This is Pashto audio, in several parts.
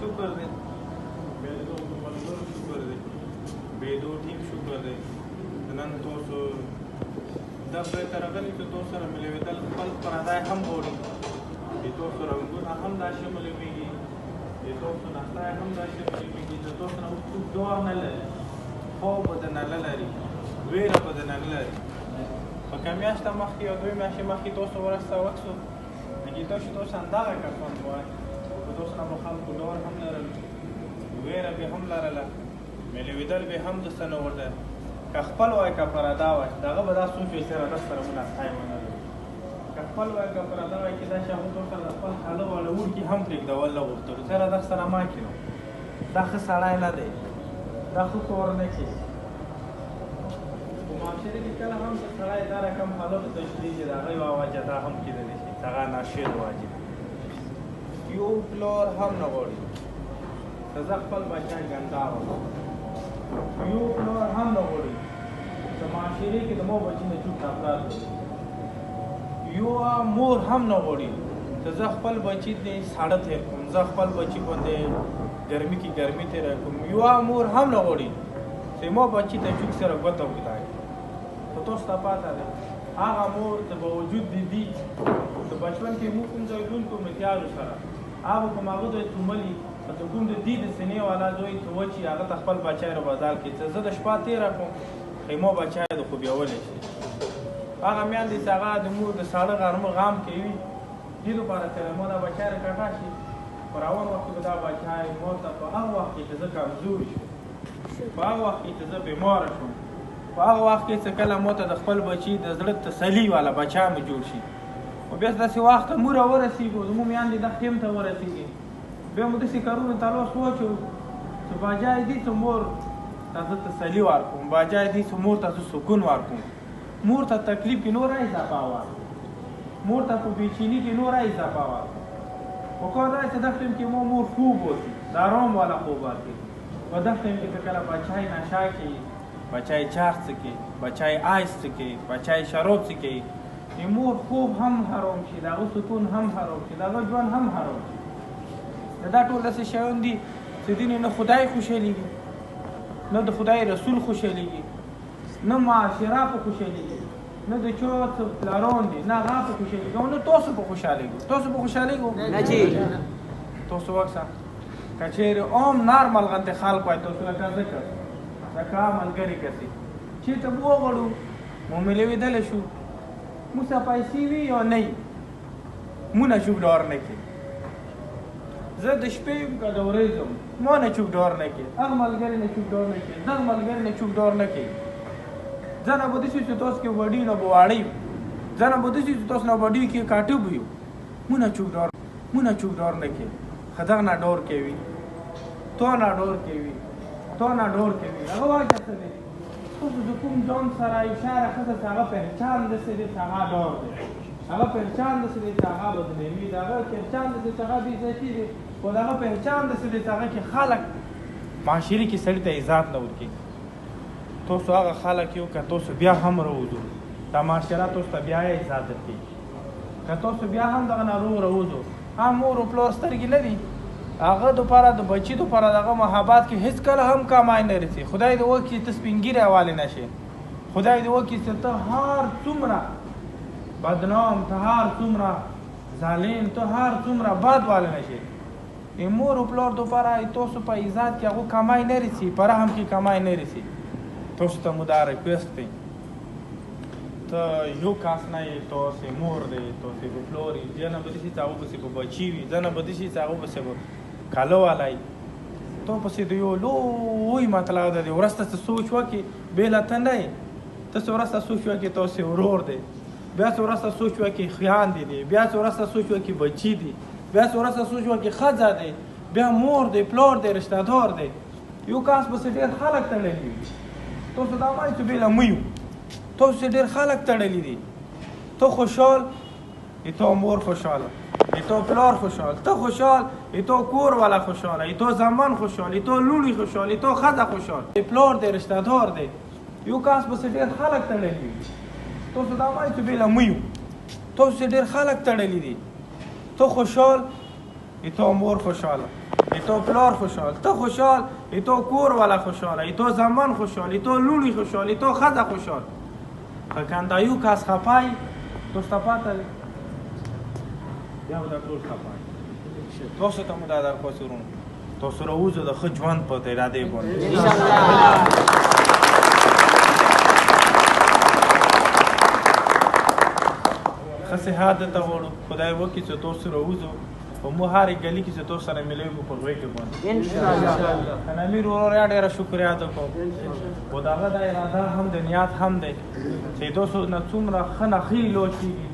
شکر دی بیدو ملګرو شکر دی بیدو ټیم شکر دی نن تاسو دا پرېکړه راغلې چې تاسو سره ملوېدل خپل پردی هم غواړي د تاسو رنګونه هم داسې معلومېږي د تاسو نستا هم داسې معلومېږي د تاسو نه څوک ډار نه لري خوب به درنه نه لري ویره به درنه نه لري په که میاشته مخکې یا 2 میاشتې مخکې تاسو ورسته وکړو نګېدا چې تاسو همدغه کسان وایي په تاسو نه به خلکو ډار هم لرل ویره به هم لرله ملوېدل به هم درته نه ورته که خپل وای که پرده وای دغه به دا سوچ وي چې رادس سره مناسبه ونه لري که خپل وای که پرده وای چې دا چې هغه ورته د خپل خاله والا وړکي هم پرېږدول نه غوښتلو چې رادس سره ما کړو دا ښه سړی نه دی دا ښه کور نه کوي په معاشره کې کله هم د سړی دا رقم حالاتو ته شدي چې د هغه یوه وجه دا هم کېدلی شي چې هغه ناشر واجب یو پلار هم نه غواړي که زه خپل بچی ګندار وکړم یو پلار هم نه غواړي چې معاشرې کې د مو بچي نه چوپ افراد یو مور هم نه غواړي چې زه خپل بچي دې ساړه تېر کړم زه خپل بچي باندې ګرمي کې ګرمي تېره کړم یو مور هم نه غواړي چې مو بچي ته چوک سره ګوته وکړای خو تاسو ته پاته ده هغه مور د باوجود د دې د بچپن کې موږ کوم ځای ژوند کوو امتیازو سره هغه کوم هغه ځای څوملي ته کوم د دې د سینې والا زوی ته وچی هغه ته خپل بچی را بازار کې چې زه د شپه تېره کړم خیمو بچی د خوبیولی شي هغه میندې چې هغه د مور د ساړه غرمه غام کوي دې لپاره چې مو دا بچی راکاږه شي په راون وخت کې به دا بچی مور ته په هغه وخت کې چې زه کمزوري شم په هغه وخت کې چې زه بیماره شم په هغه وخت کې چې کله مو ته د خپل بچي د زړه تسلي والا بچی مې جوړ شي خو بیا داسې وخت ته موږ راورسېږو زموږ میندې دغه ټیم ته ورسېږي بیا مو داسې کارونو ته الله سوچو چې باجای دي چې مور ته زه تسلي ورکړم باجای دي چې مور ته زه سکون ورکړم مور ته تکلیف کې نوره اضافه ورکړم مور ته په بېچیني کې نوره اضافه ورکړم خو کار دا چې دغه ټیم کې مور خوب اوسي د ارام والا خوب ورکړي په دغه ټیم کې که کله بچی نشه کوي بچی چاغ څکي بچی آیس څکي بچی شراب څکي د مور خوب هم حرام شي د هغه سکون هم حرام شي د هغه ژوند هم حرام شي دا ټول داسې شیان دي چې دین نه خدای خوشحالېږي نه د خدای رسول خوشحالېږي نه معاشره په خوشحالېږي نه د چا څه پلاران دي نه هغه په خوشحالېږي او نه تاسو په خوشحالېږو تاسو په خوشحالېږو نه جی تاسو وکسه که چېرې عام نارمل غنتې خلک وای تاسو لکه ذکر لکه ملګري کسي چېرته به وغواړو مو ملوېدلی شو موږ څه پیسې وي یا نه وي مونږ نه چوک ډار نه کوي زه د شپې یم که د ورځې یم ما نه چوک ډار نه کوي هغه ملګري نه چوک ډار نه کوي دغه ملګري نه چوک ډار نه کوي زه نه به داسې چې تاسو کې وړي نه به واړه یو زه نه به داسې چې تاسو نه وړي کې کاټه به یو مونږ نه چوک ډار نه کوي ښه دغه نه ډار کوي تا نه ډار کوي تا نه ډار کوي هغه وجه څه دی تاسو د کوم ځان سره یو شی راښځه چې هغه پهچان داسې دی چې هغه ډار دی هغه پهچان داسې دی چې هغه بدنامي ده هغه پهچان داسې چې هغه بېعزتي دی خو د هغه پهچان داسې دی چې هغه کې خلک معاشرې کې سړي ته عزت نه ورکوي تاسو هغه خلک یو که تاسو بیا هم راوځو دا معاشره تاسو ته بیا یې عزت درکوي که تاسو بیا هم دغه ناروغ راوځو هم مور و پلار سترګې نه دي هغه دپاره د بچي دپاره دغه محبت کې هېڅکله هم کمای نه رسي خدای دې وکړي ته سپین ږیری حوالې نه شي خدای دې وکړي چې ته هر څومره بدنام ته هر څومره ظالم ته هر څومره بد والی نه شي د مور و پلار دپاره تاسو په عزت کې هغو کمای نه رسي په رحم کې کمای نه رسي تاسو ته مو دا ریکویسټ دی ته یو کس نه یې تاسې مور دی تاسې به پلار یې ځه نه به داسې چې هغو پسې به بچي وي ځه نه به داسې چې هغو پسې به کاله والی ته پسې د یو لوی مطلب ده د ورځ ته څه سوچ وکړې بېله ته نه یې ته څه ورځ ته سوچ وکړې تاسې ورور دی بیا څه ورځ ته سوچ وکړې خویندې دي بیا څه ورځ ته سوچ وکړې بچي دي بیا څه ورځ ته سوچ وکړې ښځه دی بیا مور دی پلار دی رشته دار دی یو کس پسې ډېر خلک تړلي وي تاسو دا وایئ چې بېله مه یو تاسو ډېر خلک تړلي دي ته خوشحال تو مور خوشحاله تو پلار خوشحال ته خوشحال تو کور والا خوشحاله تو زمان خوشحال تو لوڼي خوشحال تو ښځه خوشحال پلار دی رشته دار دی یو کس پسې ډېر خلک تړلي وي تاسو دا وایئ چې بېله مه یو تاسو ډېر خلک تړلي دي ته خوشحال تو مور خوشحاله ای تو پلار خوشحال، تو خوشحال، ای تو کور والا خوشحال، ای تو زمان خوشحال، ای تو لونی خوشحال، ای تو خدا خوشحال. خکندایو کاس خپای تو ستپاته یا دا ټول خپای. تاسو ته مو دا درخواست ورون تاسو راوځو د ښه ژوند په ارادې باندې انشاءالله. ښه صحت درته غواړو، خدای وکړي چې تاسو راوځو په مو هرې ګلي کې چې تاسو سره ملېږو په غوږ کې باندې انشاءالله. امیر ورور یا ډېره شکریا ده کوم خو د هغه د اراده هم د نیت هم دی چې تاسو نه څومره ښه نښې لوړ کېږي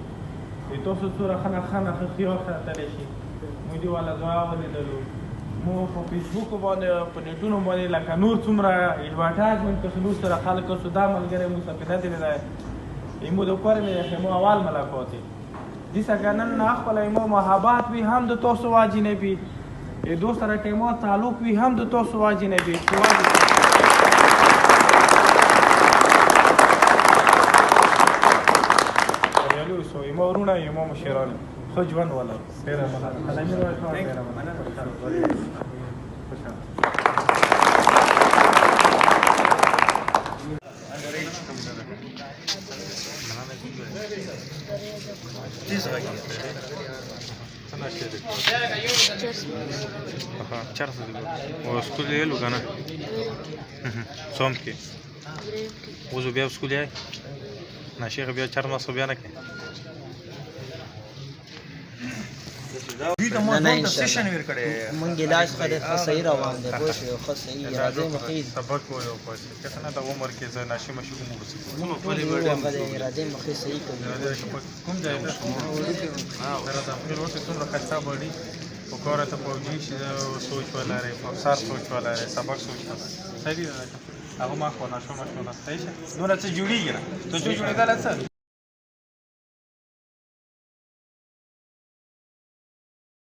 چې تاسو څومره ښه نښې خیال ساتلی شي. موږ دې والا دعا ولیدلو مو په فیسبوک باندې په نیټونو باندې لکه نور څومره ایډورټایزمنټ که سلوک سره خلک کسو دا ملګری مو سپېده دی دی ایمو د کور مې خیمو اول ملاقاتې دیسه که نن خپله ایمو محبت وي هم د تاسو واجنې وي دو سره ټیمو تعلق وي هم د تاسو واجنې وي بریالي اوسو ایمو وروڼه ایمو مشران ښه ژوند ولرو ډېره مننه امیر وایي ډېره مننه تیز غږ څه ناشته دی چېرته دی او سکول یې ویلو که نه څوم کې اوس بیا سکول یې ناشیخ بیا چهارمغز بیا نه کوي مونږ علاج ښه صحیح روان دی پوه شوې ښه صحیح ارادې مو ښې دي سبق وایو پسې که څه نه د عمر کې زه ناشې مشې کوم وروسته ارادې مو ښې صحیح کوي کوم ځای ده سره د خپل وخت څومره خرڅه بړي په کار ته پوجي چې سوچ ولرئ په افسر سوچ ولرئ سبق سوچ ولرئ صحیح ده هغه ما خو ناشو مشو نه صحیح شه نور څه جوړیږي نه ته جوړېدل څه